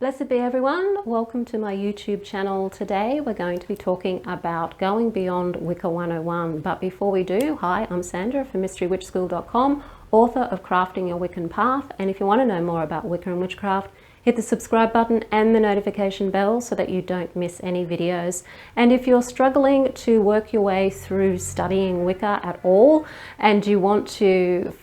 Blessed be everyone. Welcome to my YouTube channel. Today we're going to be talking about going beyond Wicca 101. But before we do, hi, I'm Sandra from mysterywitchschool.com, author of Crafting Your Wiccan Path. And if you want to know more about Wicca and witchcraft, hit the subscribe button and the notification bell so that you don't miss any videos. And if you're struggling to work your way through studying Wicca at all, and you want to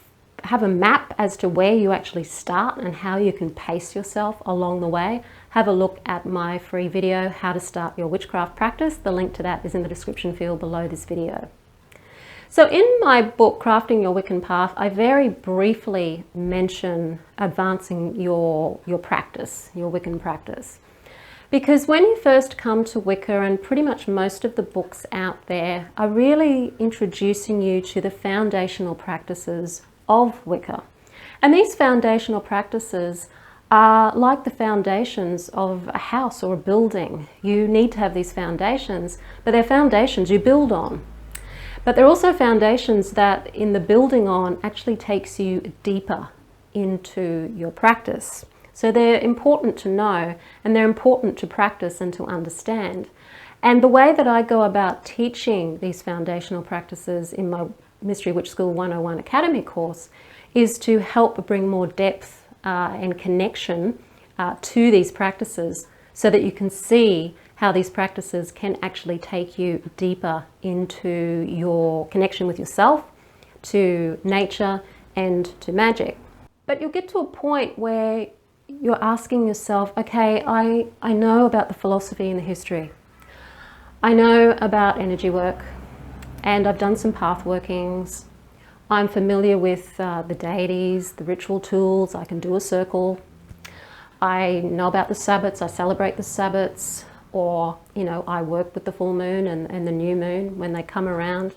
have a map as to where you actually start and how you can pace yourself along the way, have a look at my free video, How to Start Your Witchcraft Practice. The link to that is in the description field below this video. So in my book, Crafting Your Wiccan Path, I very briefly mention advancing your practice, your Wiccan practice. Because when you first come to Wicca, and pretty much most of the books out there are really introducing you to the foundational practices of Wicca. And these foundational practices are like the foundations of a house or a building. You need to have these foundations, but they're foundations you build on. But they're also foundations that in the building on actually takes you deeper into your practice. So they're important to know, and they're important to practice and to understand. And the way that I go about teaching these foundational practices in my Mystery Witch School 101 Academy course is to help bring more depth and connection to these practices so that you can see how these practices can actually take you deeper into your connection with yourself, to nature, and to magic. But you'll get to a point where you're asking yourself, okay, I know about the philosophy and the history. I know about energy work, and I've done some path workings. I'm familiar with the deities, the ritual tools. I can do a circle. I know about the Sabbats. I celebrate the Sabbats. Or, you know, I work with the full moon and the new moon when they come around.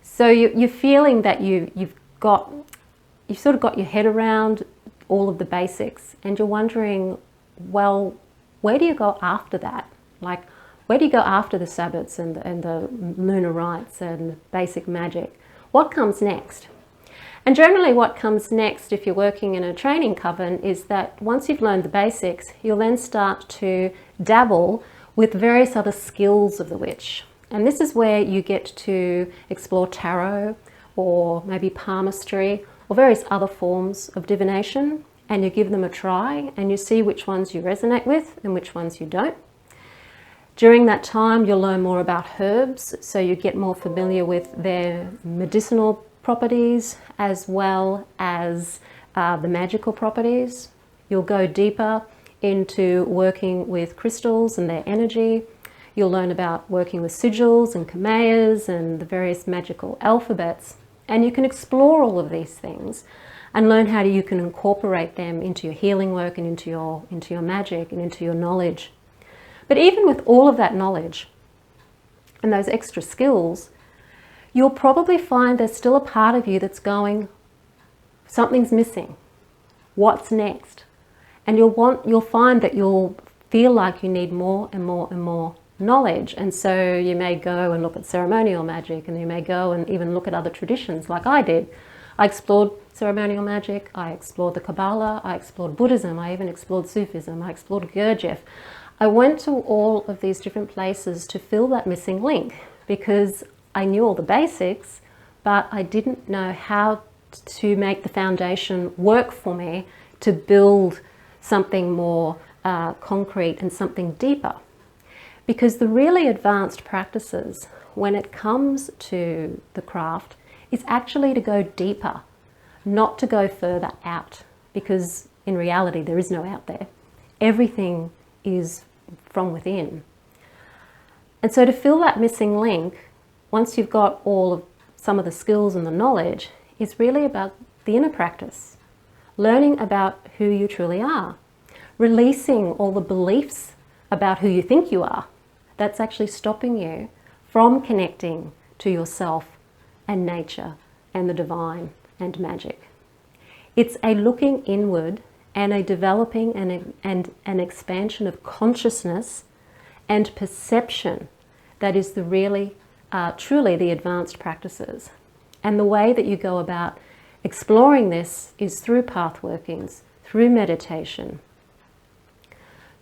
So you're feeling that you've sort of got your head around all of the basics, and you're wondering, well, where do you go after that? Like, where do you go after the Sabbats and the lunar rites and basic magic? What comes next? And generally what comes next, if you're working in a training coven, is that once you've learned the basics, you'll then start to dabble with various other skills of the witch. And this is where you get to explore tarot, or maybe palmistry, or various other forms of divination, and you give them a try, and you see which ones you resonate with and which ones you don't. During that time, you'll learn more about herbs, so you get more familiar with their medicinal properties as well as the magical properties. You'll go deeper into working with crystals and their energy. You'll learn about working with sigils and kameyas and the various magical alphabets. And you can explore all of these things and learn how you can incorporate them into your healing work and into your magic and into your knowledge. But even with all of that knowledge and those extra skills, you'll probably find there's still a part of you that's going, something's missing. What's next? And you'll find that you'll feel like you need more and more and more knowledge. And so you may go and look at ceremonial magic, and you may go and even look at other traditions like I did. I explored ceremonial magic, I explored the Kabbalah, I explored Buddhism, I even explored Sufism, I explored Gurdjieff. I went to all of these different places to fill that missing link, because I knew all the basics, but I didn't know how to make the foundation work for me to build something more concrete and something deeper. Because the really advanced practices, when it comes to the craft, is actually to go deeper, not to go further out, because in reality there is no out there. Everything is from within. And so to fill that missing link, once you've got some of the skills and the knowledge, is really about the inner practice, learning about who you truly are, releasing all the beliefs about who you think you are that's actually stopping you from connecting to yourself and nature and the divine and magic. It's a looking inward and a developing and an expansion of consciousness and perception that is the really truly the advanced practices. And the way that you go about exploring this is through path workings, through meditation,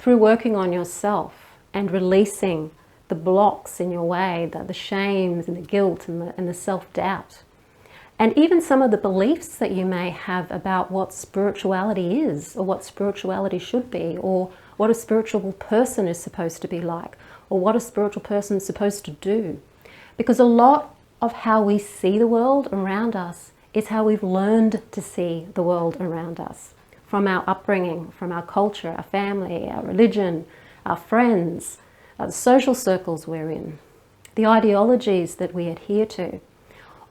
through working on yourself and releasing the blocks in your way, the shames and the guilt and the self-doubt. And even some of the beliefs that you may have about what spirituality is, or what spirituality should be, or what a spiritual person is supposed to be like, or what a spiritual person is supposed to do. Because a lot of how we see the world around us is how we've learned to see the world around us. From our upbringing, from our culture, our family, our religion, our friends, the social circles we're in, the ideologies that we adhere to,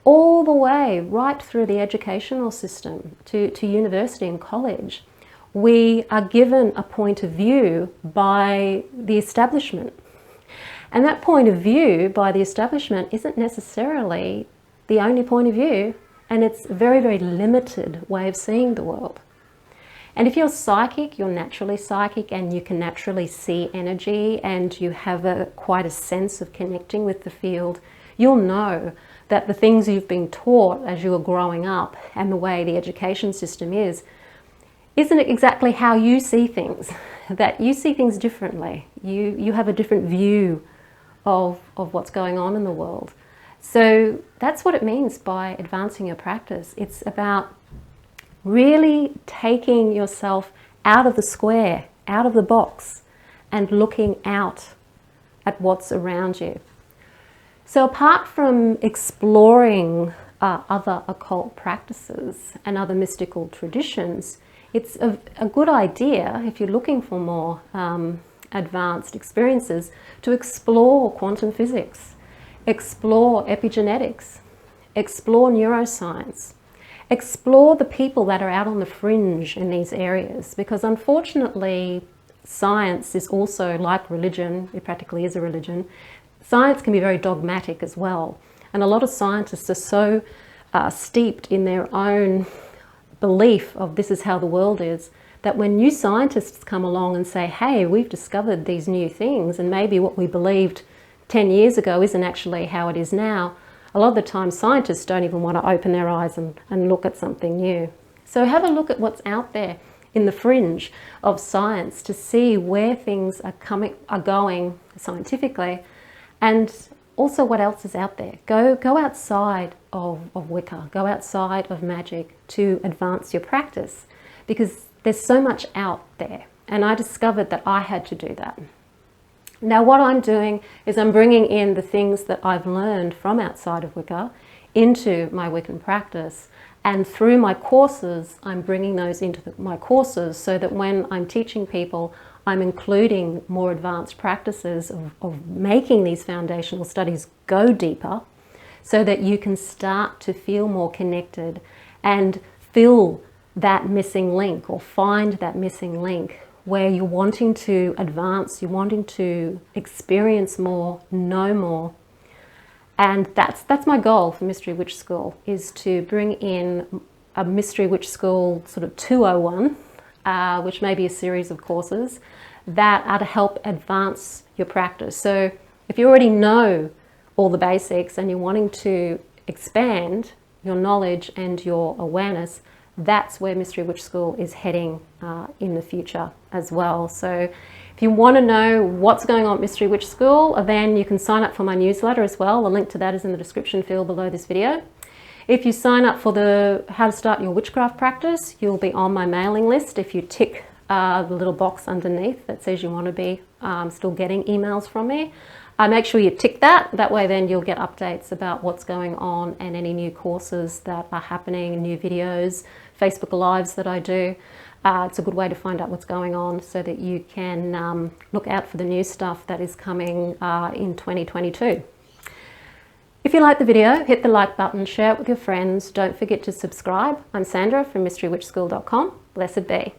all the way right through the educational system to university and college. We are given a point of view by the establishment. And that point of view by the establishment isn't necessarily the only point of view, and it's a very, very limited way of seeing the world. And if you're psychic, you're naturally psychic, and you can naturally see energy, and you have quite a sense of connecting with the field, you'll know that the things you've been taught as you were growing up and the way the education system isn't exactly how you see things, that you see things differently. You have a different view of what's going on in the world. So that's what it means by advancing your practice. It's about really taking yourself out of the square, out of the box, and looking out at what's around you. So apart from exploring other occult practices and other mystical traditions, it's a good idea, if you're looking for more advanced experiences, to explore quantum physics, explore epigenetics, explore neuroscience, explore the people that are out on the fringe in these areas, because unfortunately science is also like religion. It practically is a religion. Science can be very dogmatic as well, and a lot of scientists are so steeped in their own belief of this is how the world is, that when new scientists come along and say, hey, we've discovered these new things, and maybe what we believed 10 years ago isn't actually how it is now, a lot of the time scientists don't even want to open their eyes and look at something new. So have a look at what's out there in the fringe of science to see where things are going scientifically, and also what else is out there. Go outside of Wicca, go outside of magic to advance your practice, because there's so much out there, and I discovered that I had to do that. Now what I'm doing is I'm bringing in the things that I've learned from outside of Wicca into my Wiccan practice, and through my courses I'm bringing those into my courses, so that when I'm teaching people I'm including more advanced practices of making these foundational studies go deeper, so that you can start to feel more connected and fill that missing link, or find that missing link where you're wanting to advance, you're wanting to experience more, know more. And that's my goal for Mystery Witch School, is to bring in a Mystery Witch School sort of 201, which may be a series of courses that are to help advance your practice. So if you already know all the basics and you're wanting to expand your knowledge and your awareness, that's where Mystery Witch School is heading in the future as well. So if you want to know what's going on at Mystery Witch School, then you can sign up for my newsletter as well. The link to that is in the description field below this video. If you sign up for the How to Start Your Witchcraft Practice, you'll be on my mailing list if you tick the little box underneath that says you want to be still getting emails from me. Make sure you tick that. That way then you'll get updates about what's going on and any new courses that are happening, new videos, Facebook Lives that I do. It's a good way to find out what's going on, so that you can look out for the new stuff that is coming in 2022. If you like the video, hit the like button, share it with your friends. Don't forget to subscribe. I'm Sandra from mysterywitchschool.com. Blessed be.